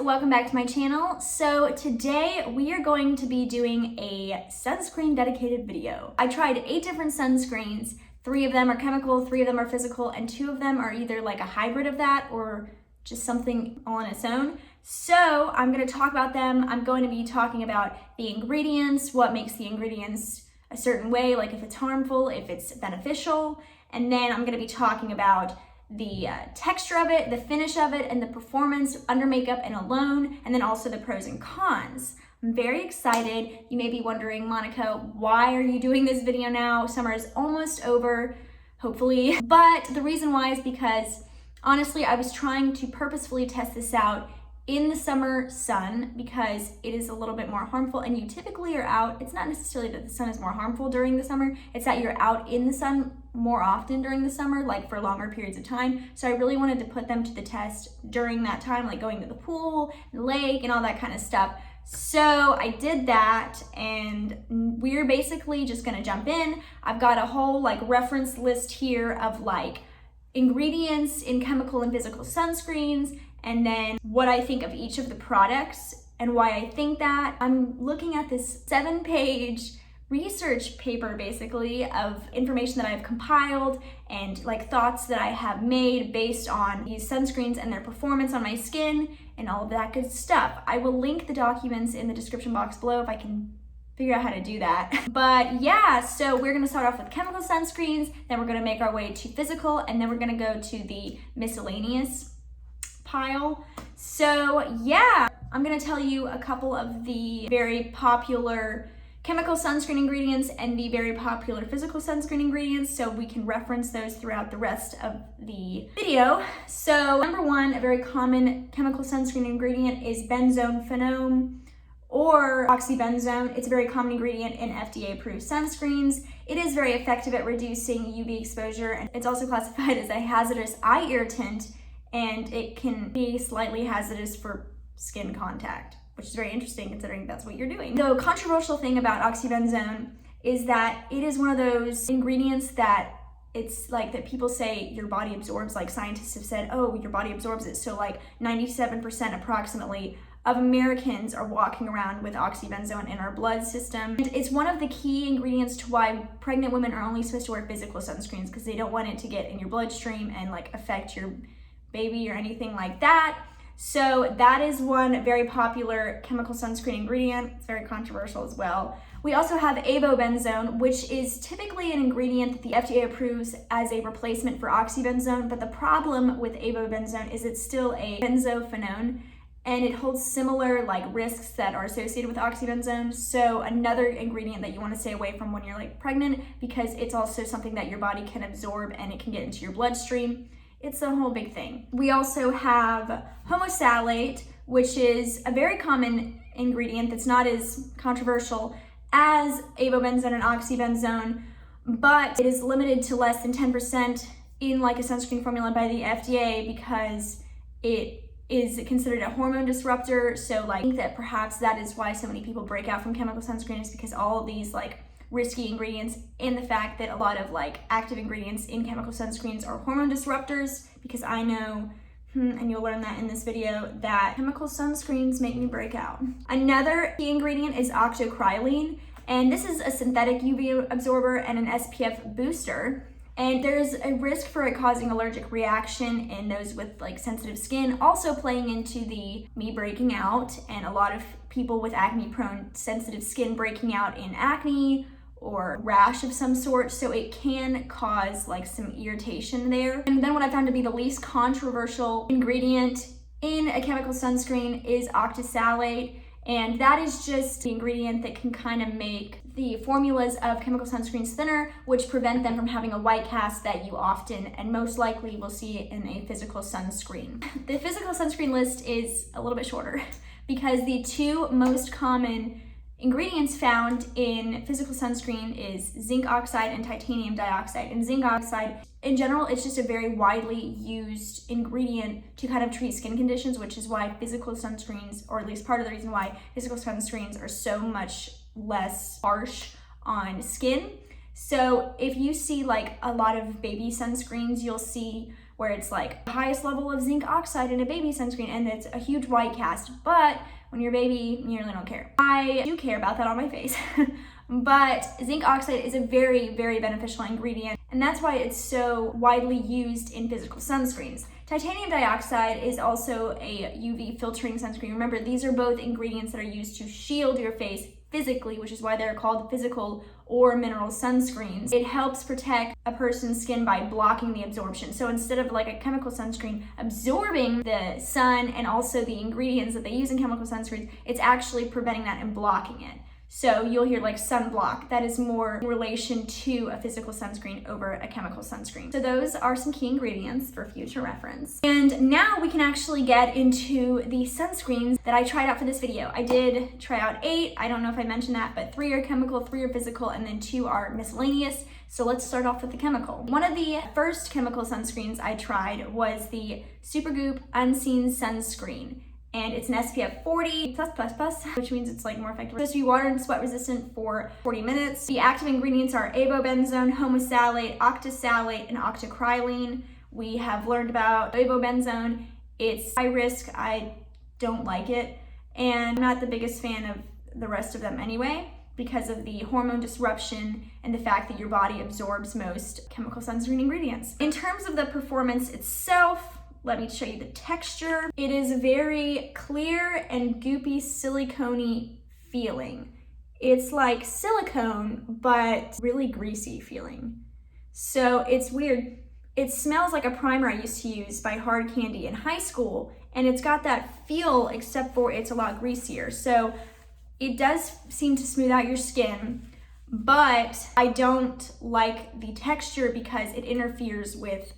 welcome back to my channel. So today we are going to be doing a sunscreen dedicated video. I tried 8 different sunscreens. 3 of them are chemical, 3 of them are physical, and 2 of them are either like a hybrid of that or just something all on its own. So I'm going to talk about them. I'm going to be talking about the ingredients, what makes the ingredients a certain way, like if it's harmful, if it's beneficial, and then I'm going to be talking about the texture of it, the finish of it, and the performance under makeup and alone, and then also the pros and cons. I'm very excited. You may be wondering, Monica, why are you doing this video now? Summer is almost over, hopefully. But the reason why is because, honestly, I was trying to purposefully test this out in the summer sun because it is a little bit more harmful, and you typically are out. It's not necessarily that the sun is more harmful during the summer, it's that you're out in the sun more often during the summer, like for longer periods of time. So I really wanted to put them to the test during that time, like going to the pool, the lake, and all that kind of stuff. So I did that, and we're basically just gonna jump in. I've got a whole like reference list here of like ingredients in chemical and physical sunscreens, and then what I think of each of the products and why I think that. I'm looking at this 7-page research paper basically of information that I've compiled and like thoughts that I have made based on these sunscreens and their performance on my skin and all of that good stuff. I will link the documents in the description box below if I can figure out how to do that. But yeah, so we're gonna start off with chemical sunscreens, then we're gonna make our way to physical, and then we're gonna go to the miscellaneous pile. So yeah, I'm gonna tell you a couple of the very popular chemical sunscreen ingredients and the very popular physical sunscreen ingredients, so we can reference those throughout the rest of the video. So number 1, a very common chemical sunscreen ingredient is benzoate phenone or oxybenzone. It's a very common ingredient in FDA-approved sunscreens. It is very effective at reducing UV exposure, and it's also classified as a hazardous eye irritant, and it can be slightly hazardous for skin contact, which is very interesting considering that's what you're doing. The controversial thing about oxybenzone is that it is one of those ingredients that it's like that people say your body absorbs, like scientists have said, oh, your body absorbs it. So like 97% approximately of Americans are walking around with oxybenzone in our blood system. And it's one of the key ingredients to why pregnant women are only supposed to wear physical sunscreens, because they don't want it to get in your bloodstream and like affect your baby or anything like that. So that is one very popular chemical sunscreen ingredient. It's very controversial as well. We also have avobenzone, which is typically an ingredient that the FDA approves as a replacement for oxybenzone, but the problem with avobenzone is it's still a benzophenone, and it holds similar like risks that are associated with oxybenzone. So another ingredient that you want to stay away from when you're like pregnant, because it's also something that your body can absorb and it can get into your bloodstream. It's a whole big thing. We also have Homosalate, which is a very common ingredient that's not as controversial as avobenzone and oxybenzone, but it is limited to less than 10% in like a sunscreen formula by the FDA because it is considered a hormone disruptor. So like, I think that perhaps that is why so many people break out from chemical sunscreens, because all of these like risky ingredients and the fact that a lot of like active ingredients in chemical sunscreens are hormone disruptors, because I know, and you'll learn that in this video, that chemical sunscreens make me break out. Another key ingredient is octocrylene, and this is a synthetic UV absorber and an SPF booster. And there's a risk for it causing allergic reaction in those with like sensitive skin, also playing into the me breaking out, and a lot of people with acne prone sensitive skin breaking out in acne or rash of some sort, so it can cause like some irritation there. And then what I found to be the least controversial ingredient in a chemical sunscreen is octisalate, and that is just the ingredient that can kind of make the formulas of chemical sunscreens thinner, which prevent them from having a white cast that you often and most likely will see in a physical sunscreen. The physical sunscreen list is a little bit shorter because the 2 most common ingredients found in physical sunscreen is zinc oxide and titanium dioxide. And zinc oxide, in general, it's just a very widely used ingredient to kind of treat skin conditions, which is why physical sunscreens, or at least part of the reason why physical sunscreens are so much less harsh on skin. So if you see like a lot of baby sunscreens, you'll see where it's like the highest level of zinc oxide in a baby sunscreen and it's a huge white cast, but when you're a baby, you really don't care. I do care about that on my face. But zinc oxide is a very, very beneficial ingredient, and that's why it's so widely used in physical sunscreens. Titanium dioxide is also a UV filtering sunscreen. Remember, these are both ingredients that are used to shield your face physically, which is why they're called physical or mineral sunscreens. It helps protect a person's skin by blocking the absorption. So instead of like a chemical sunscreen absorbing the sun and also the ingredients that they use in chemical sunscreens, it's actually preventing that and blocking it. So you'll hear like sunblock. That is more in relation to a physical sunscreen over a chemical sunscreen. So those are some key ingredients for future reference. And now we can actually get into the sunscreens that I tried out for this video. I did try out 8. I don't know if I mentioned that, but 3 are chemical, 3 are physical, and then 2 are miscellaneous. So let's start off with the chemical. One of the first chemical sunscreens I tried was the Super Goop Unseen Sunscreen. And it's an SPF 40+++, which means it's like more effective. It's supposed to be water and sweat resistant for 40 minutes. The active ingredients are Avobenzone, Homosalate, Octisalate, and octocrylene. We have learned about Avobenzone. It's high risk. I don't like it. And I'm not the biggest fan of the rest of them anyway, because of the hormone disruption and the fact that your body absorbs most chemical sunscreen ingredients. In terms of the performance itself, let me show you the texture. It is very clear and goopy, silicone-y feeling. It's like silicone, but really greasy feeling. So it's weird. It smells like a primer I used to use by Hard Candy in high school, and it's got that feel, except for it's a lot greasier. So it does seem to smooth out your skin, but I don't like the texture because it interferes with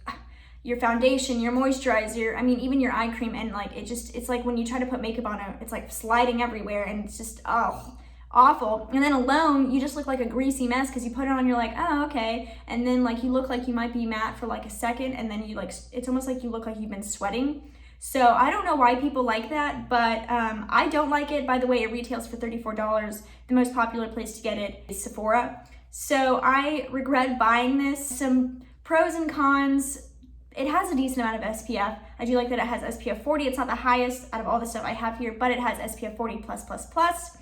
your foundation, your moisturizer, I mean, even your eye cream, and like, it's like when you try to put makeup on it, it's like sliding everywhere, and it's just, oh, awful. And then alone, you just look like a greasy mess because you put it on, you're like, oh, okay. And then like, you look like you might be matte for like a second, and then you like, it's almost like you look like you've been sweating. So I don't know why people like that, but I don't like it. By the way, it retails for $34. The most popular place to get it is Sephora. So I regret buying this. Some pros and cons. It has a decent amount of SPF. I do like that it has SPF 40. It's not the highest out of all the stuff I have here, but it has SPF 40+++.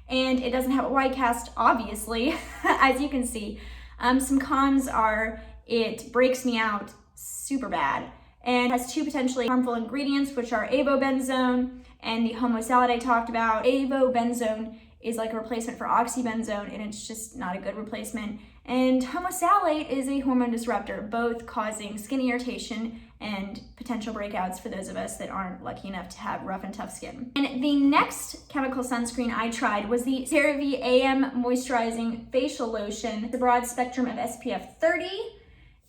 And it doesn't have a white cast, obviously, as you can see. Some cons are it breaks me out super bad and has 2 potentially harmful ingredients, which are Avobenzone and the Homosalate I talked about. Avobenzone is like a replacement for oxybenzone, and it's just not a good replacement. And Homosalate is a hormone disruptor, both causing skin irritation and potential breakouts for those of us that aren't lucky enough to have rough and tough skin. And the next chemical sunscreen I tried was the Cerave AM Moisturizing Facial Lotion, the broad spectrum of SPF 30.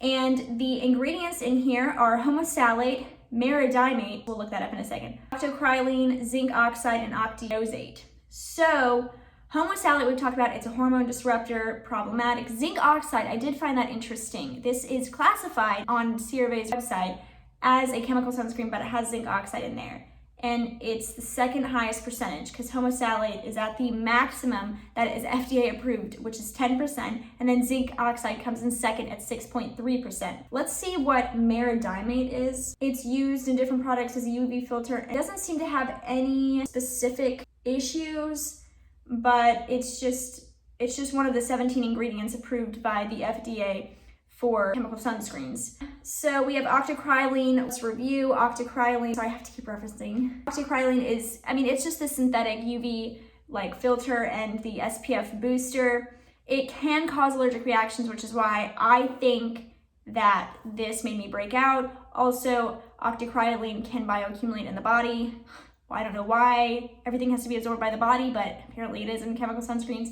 And the ingredients in here are Homosalate, Meridimate, we'll look that up in a second, octocrylene, zinc oxide, and octidosate. So Homosalate we've talked about, it's a hormone disruptor, problematic. Zinc oxide, I did find that interesting. This is classified on Cerave's website as a chemical sunscreen, but it has zinc oxide in there. And it's the second highest percentage because Homosalate is at the maximum that is FDA approved, which is 10%, and then zinc oxide comes in second at 6.3%. Let's see what Meridimate is. It's used in different products as a UV filter. It doesn't seem to have any specific issues, but it's just one of the 17 ingredients approved by the FDA for chemical sunscreens. So we have octocrylene. Let's review octocrylene. Sorry, I have to keep referencing. Octocrylene is, I mean, it's just a synthetic UV like filter and the SPF booster. It can cause allergic reactions, which is why I think that this made me break out. Also, octocrylene can bioaccumulate in the body. Well, I don't know why everything has to be absorbed by the body, but apparently it is in chemical sunscreens.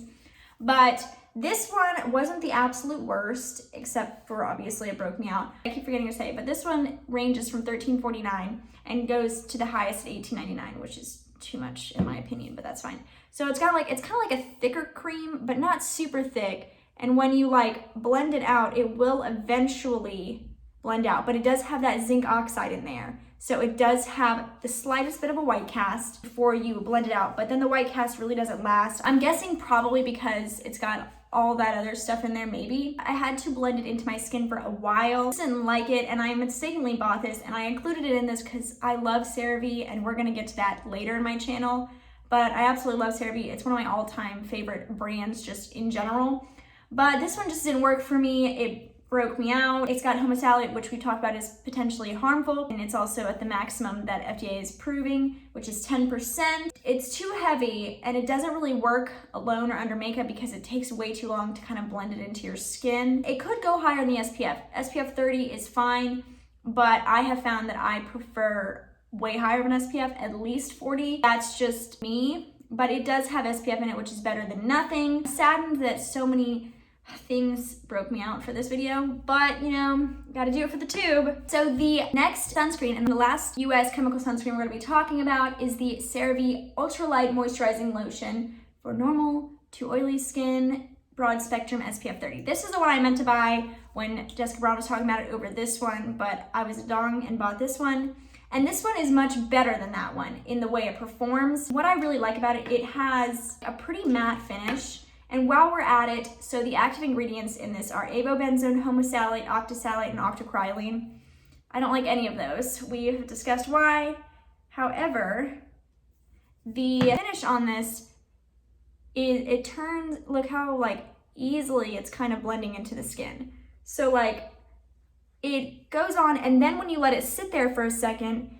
But this one wasn't the absolute worst, except for obviously it broke me out. I keep forgetting to say it, but this one ranges from $13.49 and goes to the highest at $18.99, which is too much in my opinion, but that's fine. So it's kind of like a thicker cream, but not super thick. And when you like blend it out, it will eventually blend out, but it does have that zinc oxide in there. So it does have the slightest bit of a white cast before you blend it out, but then the white cast really doesn't last. I'm guessing probably because it's got all that other stuff in there maybe. I had to blend it into my skin for a while. I didn't like it and I mistakenly bought this, and I included it in this because I love Cerave, and we're gonna get to that later in my channel. But I absolutely love Cerave. It's one of my all-time favorite brands just in general. But this one just didn't work for me. It broke me out. It's got Homosalate, which we talked about is potentially harmful, and it's also at the maximum that FDA is proving, which is 10%. It's too heavy and it doesn't really work alone or under makeup because it takes way too long to kind of blend it into your skin. It could go higher in the SPF. SPF 30 is fine, but I have found that I prefer way higher of an SPF, at least 40. That's just me, but it does have SPF in it, which is better than nothing. I'm saddened that so many things broke me out for this video, but you know, gotta do it for the tube. So the next sunscreen and the last US chemical sunscreen we're gonna be talking about is the Cerave Ultralight Moisturizing Lotion for normal to oily skin, broad spectrum SPF 30. This is the one I meant to buy when Jessica Brown was talking about it over this one, but I was a dong and bought this one. And this one is much better than that one in the way it performs. What I really like about it, it has a pretty matte finish. And while we're at it, so the active ingredients in this are Avobenzone, Homosalate, Octisalate, and octocrylene. I don't like any of those. We've discussed why. However, the finish on this, it turns, look how like easily it's kind of blending into the skin. So like it goes on, and then when you let it sit there for a second,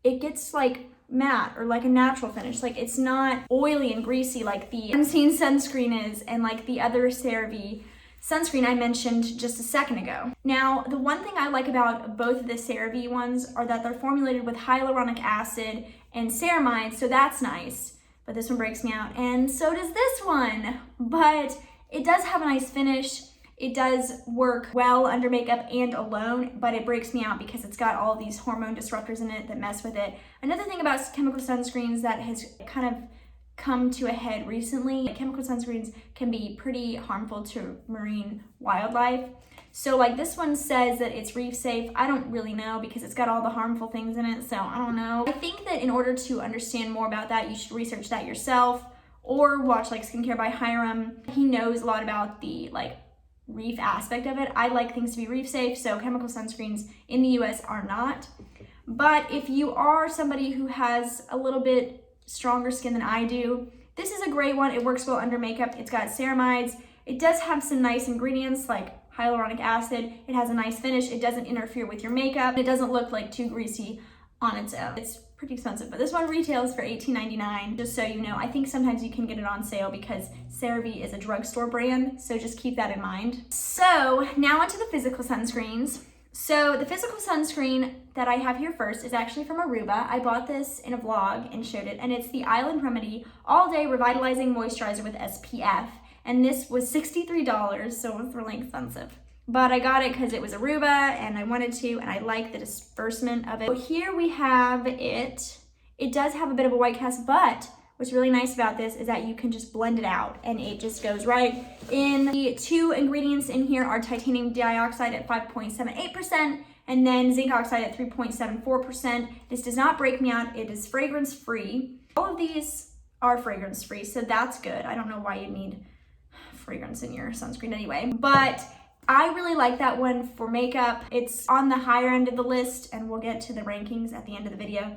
it gets like matte or like a natural finish. Like it's not oily and greasy like the Unseen sunscreen is and like the other Cerave sunscreen I mentioned just a second ago. Now, the one thing I like about both of the Cerave ones are that they're formulated with hyaluronic acid and ceramides, so that's nice. But this one breaks me out, and so does this one. But it does have a nice finish. It does work well under makeup and alone, but it breaks me out because it's got all these hormone disruptors in it that mess with it. Another thing about chemical sunscreens that has kind of come to a head recently, chemical sunscreens can be pretty harmful to marine wildlife. So like this one says that it's reef safe. I don't really know because it's got all the harmful things in it, so I don't know. I think that in order to understand more about that, you should research that yourself or watch like Skincare by Hiram. He knows a lot about the like reef aspect of it. I like things to be reef safe, so chemical sunscreens in the US are not. But if you are somebody who has a little bit stronger skin than I do, this is a great one. It works well under makeup. It's got ceramides. It does have some nice ingredients like hyaluronic acid. It has a nice finish. It doesn't interfere with your makeup. It doesn't look like too greasy on its own. It's pretty expensive, but this one retails for $18.99. Just so you know, I think sometimes you can get it on sale because Cerave is a drugstore brand, so just keep that in mind. So now onto the physical sunscreens. So the physical sunscreen that I have here first is actually from Aruba. I bought this in a vlog and showed it, and it's the Island Remedy All Day Revitalizing Moisturizer with SPF, and this was $63, so it was really expensive. But I got it because it was Aruba and I wanted to, and I like the disbursement of it. So here we have it. It does have a bit of a white cast, but what's really nice about this is that you can just blend it out and it just goes right in. The two ingredients in here are titanium dioxide at 5.78% and then zinc oxide at 3.74%. This does not break me out. It is fragrance free. All of these are fragrance free, so that's good. I don't know why you need fragrance in your sunscreen anyway, but I really like that one for makeup. It's on the higher end of the list, and we'll get to the rankings at the end of the video.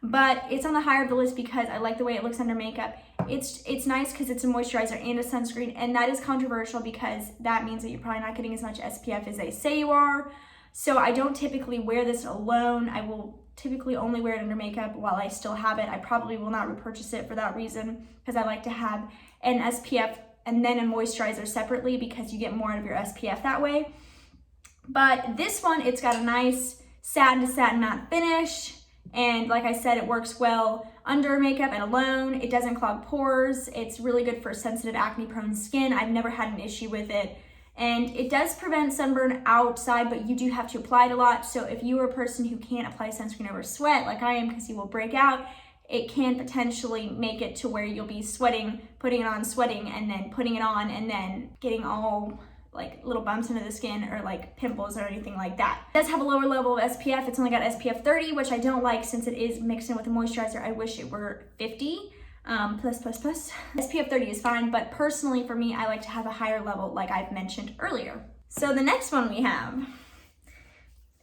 But it's on the higher of the list because I like the way it looks under makeup. It's nice because it's a moisturizer and a sunscreen, and that is controversial because that means that you're probably not getting as much SPF as they say you are. So I don't typically wear this alone. I will typically only wear it under makeup while I still have it. I probably will not repurchase it for that reason because I like to have an SPF and then a moisturizer separately because you get more out of your SPF that way. But this one, it's got a nice satin to satin matte finish. And like I said, it works well under makeup and alone. It doesn't clog pores. It's really good for sensitive acne prone skin. I've never had an issue with it. And it does prevent sunburn outside, but you do have to apply it a lot. So if you are a person who can't apply sunscreen over sweat, like I am, because you will break out, it can potentially make it to where you'll be sweating, putting it on, sweating, and then putting it on, and then getting all like little bumps into the skin or like pimples or anything like that. It does have a lower level of SPF. It's only got SPF 30, which I don't like since it is mixed in with a moisturizer. I wish it were 50. SPF 30 is fine, but personally for me, I like to have a higher level like I've mentioned earlier. So the next one we have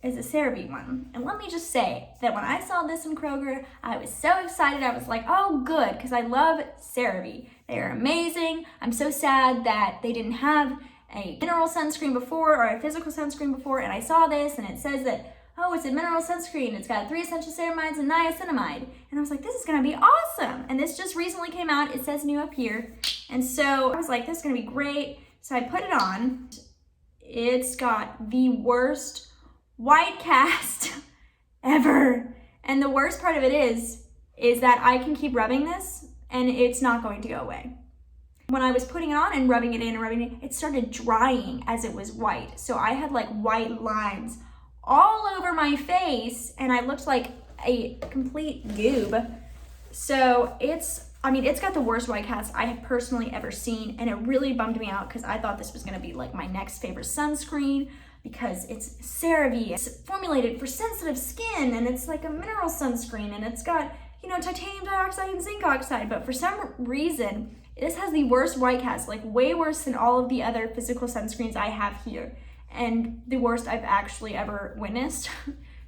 is a Cerave one. And let me just say that when I saw this in Kroger, I was so excited. I was like, oh good, because I love Cerave. They are amazing. I'm so sad that they didn't have a mineral sunscreen before or a physical sunscreen before, and I saw this and it says that, oh, it's a mineral sunscreen. It's got 3 essential ceramides and niacinamide. And I was like, this is gonna be awesome. And this just recently came out. It says new up here. And so I was like, this is gonna be great. So I put it on. It's got the worst white cast ever. And the worst part of it is that I can keep rubbing this and it's not going to go away. When I was putting it on and rubbing it in and rubbing it, it started drying as it was white. So I had like white lines all over my face and I looked like a complete goob. So it's got the worst white cast I have personally ever seen, and it really bummed me out because I thought this was gonna be like my next favorite sunscreen because it's CeraVe. It's formulated for sensitive skin and it's like a mineral sunscreen and it's got, you know, titanium dioxide and zinc oxide, but for some reason, this has the worst white cast, like way worse than all of the other physical sunscreens I have here, and the worst I've actually ever witnessed.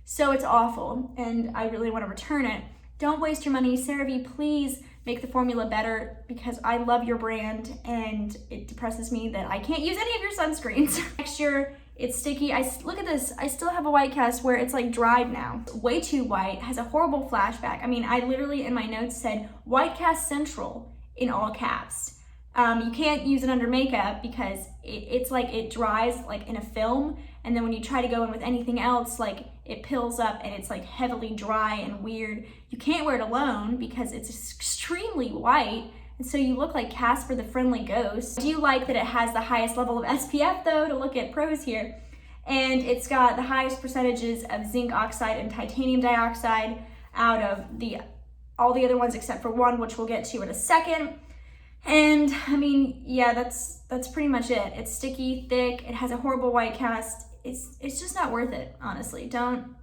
So it's awful, and I really want to return it. Don't waste your money. CeraVe, please make the formula better because I love your brand, and it depresses me that I can't use any of your sunscreens. Texture, it's sticky. Look at this. I still have a white cast where it's like dried now. Way too white, has a horrible flashback. I mean, I literally in my notes said white cast central in all caps. You can't use it under makeup because it's like it dries like in a film, and then when you try to go in with anything else, like it pills up and it's like heavily dry and weird. You can't wear it alone because it's extremely white, and so you look like Casper the Friendly Ghost. I do like that it has the highest level of SPF though, to look at pros here, and it's got the highest percentages of zinc oxide and titanium dioxide out of all the other ones except for one, which we'll get to in a second. And I mean, yeah, that's pretty much it. It's sticky, thick, it has a horrible white cast. It's just not worth it, honestly. Don't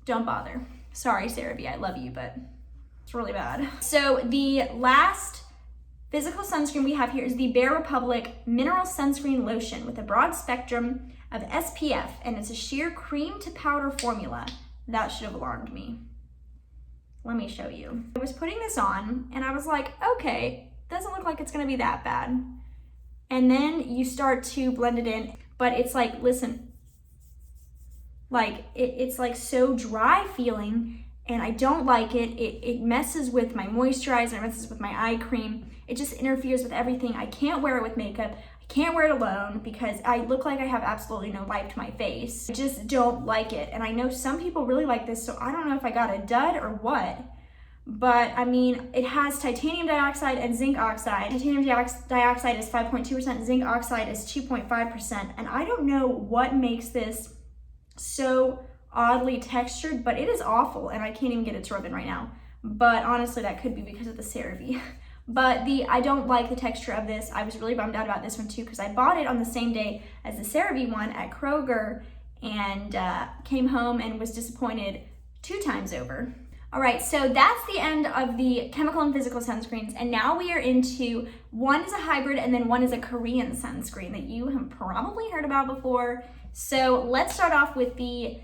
bother. Sorry, CeraVe, I love you, but it's really bad. So the last physical sunscreen we have here is the Bare Republic Mineral Sunscreen Lotion with a broad spectrum of SPF, and it's a sheer cream to powder formula. That should have alarmed me. Let me show you. I was putting this on and I was like, okay, doesn't look like it's gonna be that bad. And then you start to blend it in, but it's like, listen, like it's like so dry feeling, and I don't like it. It messes with my moisturizer, it messes with my eye cream. It just interferes with everything. I can't wear it with makeup. I can't wear it alone because I look like I have absolutely no life to my face. I just don't like it. And I know some people really like this, so I don't know if I got a dud or what. But I mean, it has titanium dioxide and zinc oxide. Titanium dioxide is 5.2%, zinc oxide is 2.5%. And I don't know what makes this so oddly textured, but it is awful, and I can't even get it to rub in right now. But honestly, that could be because of the CeraVe. But I don't like the texture of this. I was really bummed out about this one too because I bought it on the same day as the CeraVe one at Kroger, and came home and was disappointed 2 times over. All right, so that's the end of the chemical and physical sunscreens, and now we are into, one is a hybrid and then one is a Korean sunscreen that you have probably heard about before. So let's start off with the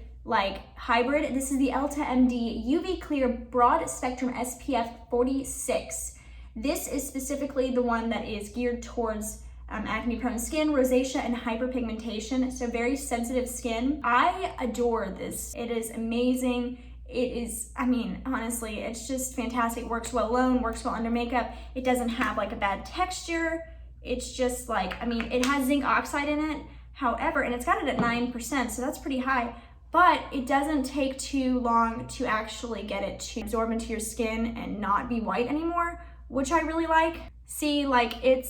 hybrid. This is the Elta MD UV Clear Broad Spectrum SPF 46. This is specifically the one that is geared towards acne-prone skin, rosacea, and hyperpigmentation, so very sensitive skin. I adore this. It is amazing. It is, I mean, honestly, it's just fantastic. It works well alone, works well under makeup. It doesn't have like a bad texture. It's just like, I mean, it has zinc oxide in it, however, and it's got it at 9%, so that's pretty high, but it doesn't take too long to actually get it to absorb into your skin and not be white anymore, which I really like. See, like it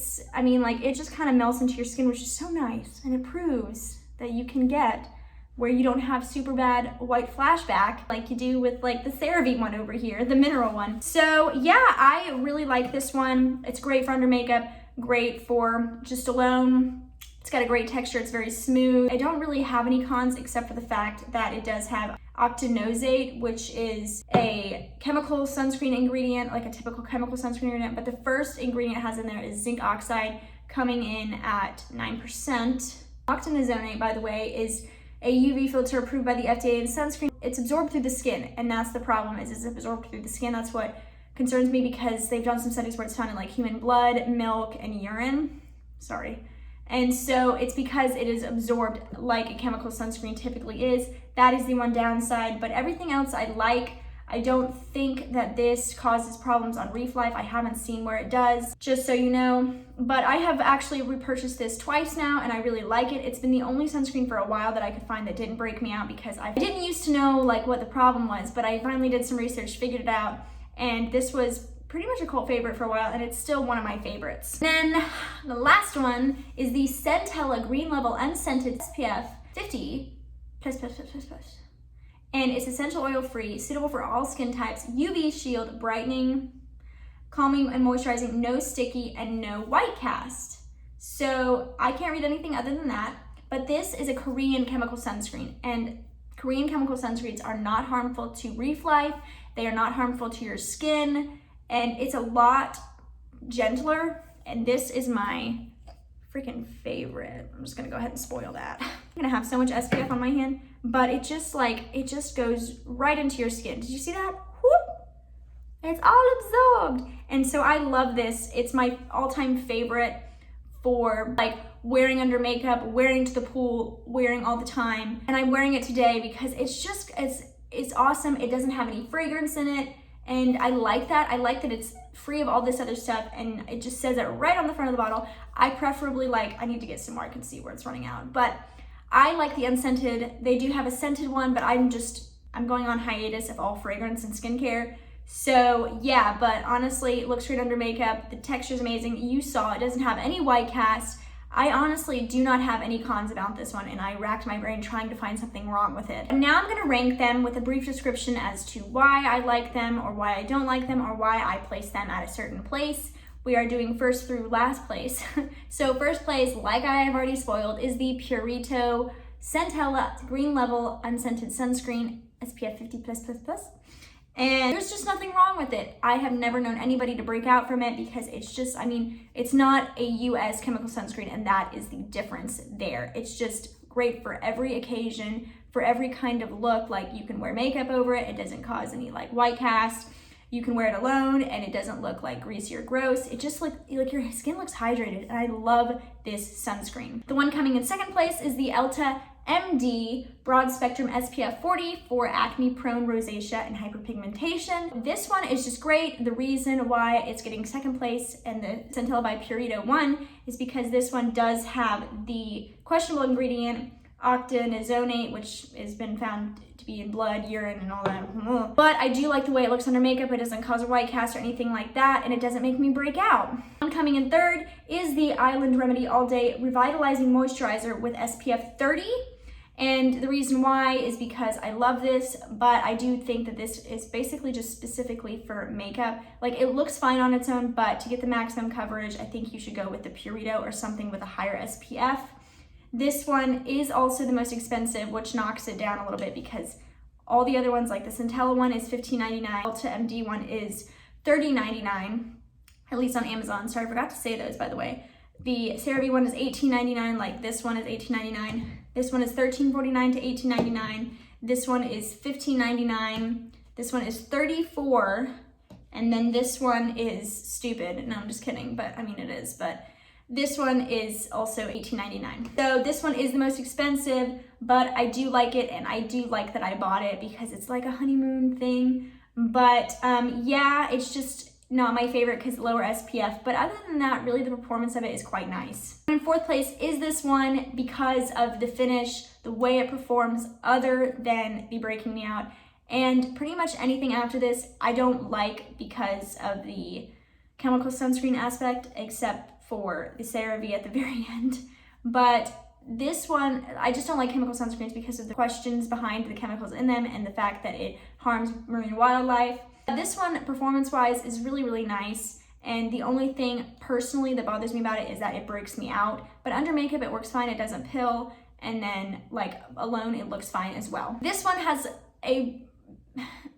just kind of melts into your skin, which is so nice, and it proves that you can get where you don't have super bad white flashback like you do with like the CeraVe one over here, the mineral one. So yeah, I really like this one. It's great for under makeup, great for just alone. It's got a great texture, it's very smooth. I don't really have any cons except for the fact that it does have octinoxate, which is a chemical sunscreen ingredient, like a typical chemical sunscreen ingredient, but the first ingredient it has in there is zinc oxide, coming in at 9%. Octinoxate, by the way, is a UV filter approved by the FDA in sunscreen. It's absorbed through the skin, and that's the problem, is it's absorbed through the skin. That's what concerns me, because they've done some studies where it's found in like human blood, milk, and urine. Sorry. And so it's because it is absorbed like a chemical sunscreen typically is. That is the one downside, but everything else I like. I don't think that this causes problems on Reef Life. I haven't seen where it does, just so you know. But I have actually repurchased this twice now, and I really like it. It's been the only sunscreen for a while that I could find that didn't break me out, because I didn't used to know like what the problem was, but I finally did some research, figured it out, and this was pretty much a cult favorite for a while, and it's still one of my favorites. Then the last one is the Centella Green Level Unscented SPF 50+++++. And it's essential oil free, suitable for all skin types, UV shield, brightening, calming and moisturizing, no sticky, and no white cast. So I can't read anything other than that, but this is a Korean chemical sunscreen, and Korean chemical sunscreens are not harmful to Reef Life. They are not harmful to your skin, and it's a lot gentler, and this is my freaking favorite. I'm just gonna go ahead and spoil that. I'm gonna have so much SPF on my hand, but it just goes right into your skin. Did you see that? Whoop! It's all absorbed. And so I love this. It's my all-time favorite for like wearing under makeup, wearing to the pool, wearing all the time. And I'm wearing it today because it's awesome. It doesn't have any fragrance in it. And I like that. I like that it's free of all this other stuff, and it just says it right on the front of the bottle. I preferably I need to get some more, I can see where it's running out, but I like the unscented. They do have a scented one, but I'm going on hiatus of all fragrance and skincare. So yeah, but honestly, it looks great under makeup. The texture is amazing. You saw it doesn't have any white cast. I honestly do not have any cons about this one, and I racked my brain trying to find something wrong with it. And now I'm gonna rank them with a brief description as to why I like them, or why I don't like them, or why I place them at a certain place. We are doing first through last place. So first place, like I have already spoiled, is the Purito Centella Green Level Unscented Sunscreen SPF 50+++. And there's just nothing wrong with it. I have never known anybody to break out from it, because it's just, it's not a US chemical sunscreen, and that is the difference there. It's just great for every occasion, for every kind of look. Like, you can wear makeup over it. It doesn't cause any like white cast. You can wear it alone, and it doesn't look like greasy or gross. It just like your skin looks hydrated, and I love this sunscreen. The one coming in second place is the Elta MD Broad Spectrum SPF 40 for acne-prone rosacea and hyperpigmentation. This one is just great. The reason why it's getting second place and the Centella by Purito one is because this one does have the questionable ingredient octinoxate, which has been found to be in blood, urine, and all that. But I do like the way it looks under makeup. It doesn't cause a white cast or anything like that, and it doesn't make me break out. One coming in third is the Island Remedy All Day Revitalizing Moisturizer with SPF 30. And the reason why is because I love this, but I do think that this is basically just specifically for makeup. Like, it looks fine on its own, but to get the maximum coverage, I think you should go with the Purito or something with a higher SPF. This one is also the most expensive, which knocks it down a little bit, because all the other ones, like the Centella one is $15.99, Elta MD one is $30.99, at least on Amazon. Sorry, I forgot to say those, by the way. The Cerave one is $18.99, like this one is $18.99. This one is $13.49 to $18.99. This one is $15.99. This one is $34. And then this one is stupid. No, I'm just kidding, but it is. But this one is also $18.99. So this one is the most expensive, but I do like it, and I do like that I bought it because it's like a honeymoon thing. But yeah, it's just not my favorite because lower SPF, but other than that, really the performance of it is quite nice. In fourth place is this one because of the finish, the way it performs, other than the breaking me out. And pretty much anything after this, I don't like because of the chemical sunscreen aspect, except for the Cerave at the very end. But this one, I just don't like chemical sunscreens because of the questions behind the chemicals in them and the fact that it harms marine wildlife. This one, performance-wise, is really, really nice. And the only thing personally that bothers me about it is that it breaks me out. But under makeup, it works fine. It doesn't pill. And then like alone, it looks fine as well. This one has a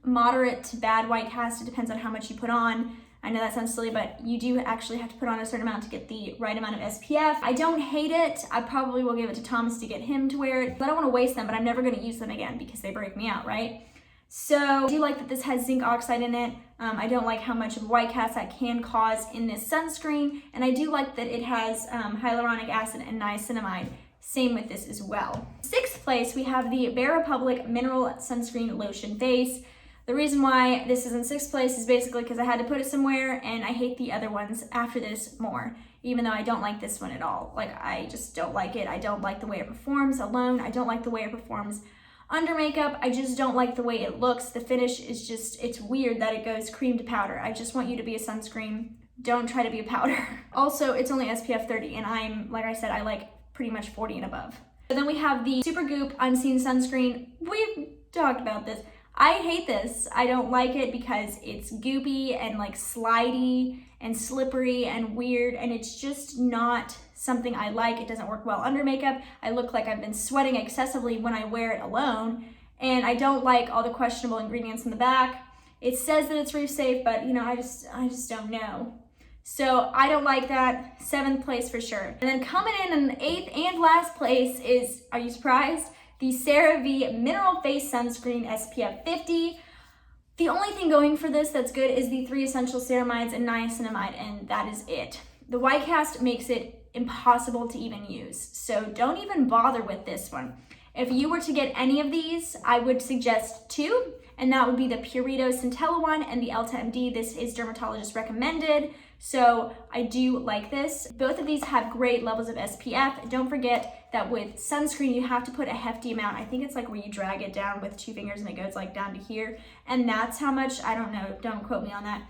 moderate to bad white cast. It depends on how much you put on. I know that sounds silly, but you do actually have to put on a certain amount to get the right amount of SPF. I don't hate it. I probably will give it to Thomas to get him to wear it. I don't want to waste them, but I'm never going to use them again because they break me out, right? So I do like that this has zinc oxide in it. I don't like how much of white cast that can cause in this sunscreen. And I do like that it has hyaluronic acid and niacinamide. Same with this as well. Sixth place, we have the Bare Republic Mineral Sunscreen Lotion Face. The reason why this is in sixth place is basically because I had to put it somewhere and I hate the other ones after this more, even though I don't like this one at all. Like, I just don't like it. I don't like the way it performs alone. I don't like the way it performs under makeup. I just don't like the way it looks. The finish is just, it's weird that it goes cream to powder. I just want you to be a sunscreen. Don't try to be a powder. Also, it's only SPF 30 and I'm, like I said, I like pretty much 40 and above. And then we have the Super Goop Unseen Sunscreen. We've talked about this. I hate this. I don't like it because it's goopy and like slidey and slippery and weird, and it's just not something I like. It doesn't work well under makeup. I look like I've been sweating excessively when I wear it alone, and I don't like all the questionable ingredients in the back. It says that it's reef safe, but you know, I just don't know. So I don't like that. Seventh place for sure. And then coming in eighth and last place is, are you surprised? The Cerave Mineral Face Sunscreen SPF 50. The only thing going for this that's good is the 3 essential ceramides and niacinamide, and that is it. The white cast makes it impossible to even use, so don't even bother with this one. If you were to get any of these, I would suggest 2, and that would be the Purito Centella one and the Elta MD. This is dermatologist recommended, so I do like this. Both of these have great levels of SPF. Don't forget that with sunscreen, you have to put a hefty amount. I think it's like where you drag it down with 2 fingers and it goes like down to here. And that's how much, I don't know, don't quote me on that,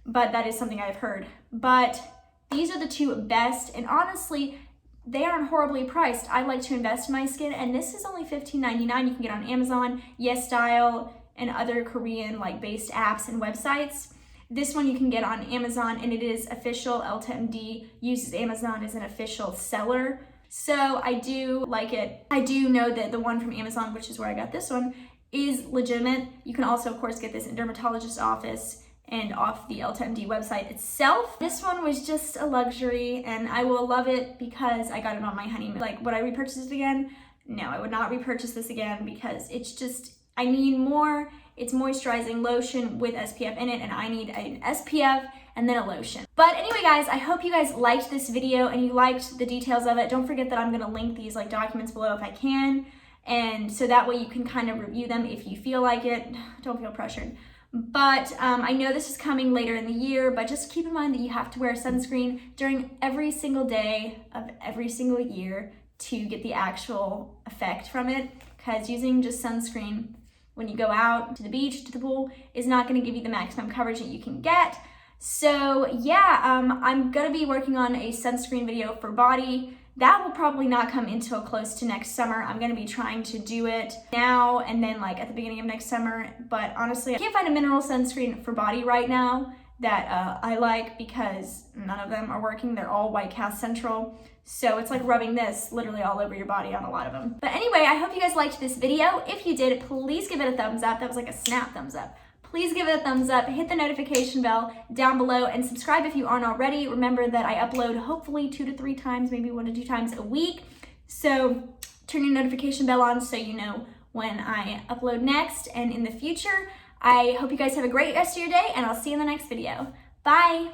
but that is something I've heard. But these are the 2 best, and honestly, they aren't horribly priced. I like to invest in my skin, and this is only $15.99. You can get on Amazon, YesStyle, and other Korean like based apps and websites. This one you can get on Amazon, and it is official. Elta MD uses Amazon as an official seller. So I do like it. I do know that the one from Amazon, which is where I got this one, is legitimate. You can also, of course, get this in dermatologist's office and off the Elta MD website itself. This one was just a luxury, and I will love it because I got it on my honeymoon. Like, would I repurchase it again? No, I would not repurchase this again because it's just, I need more. It's moisturizing lotion with SPF in it, and I need an SPF and then a lotion. But anyway, guys, I hope you guys liked this video and you liked the details of it. Don't forget that I'm gonna link these like documents below if I can, and so that way you can kind of review them if you feel like it. Don't feel pressured. But I know this is coming later in the year, but just keep in mind that you have to wear sunscreen during every single day of every single year to get the actual effect from it, because using just sunscreen when you go out to the beach, to the pool, is not gonna give you the maximum coverage that you can get. So yeah, I'm gonna be working on a sunscreen video for body. That will probably not come until close to next summer. I'm gonna be trying to do it now and then like at the beginning of next summer. But honestly, I can't find a mineral sunscreen for body right now that I like because none of them are working. They're all white cast central. So it's like rubbing this literally all over your body on a lot of them. But anyway, I hope you guys liked this video. If you did, please give it a thumbs up. That was like a snap thumbs up. Please give it a thumbs up, hit the notification bell down below, and subscribe if you aren't already. Remember that I upload hopefully 2 to 3 times, maybe 1 to 2 times a week. So turn your notification bell on so you know when I upload next and in the future. I hope you guys have a great rest of your day, and I'll see you in the next video. Bye.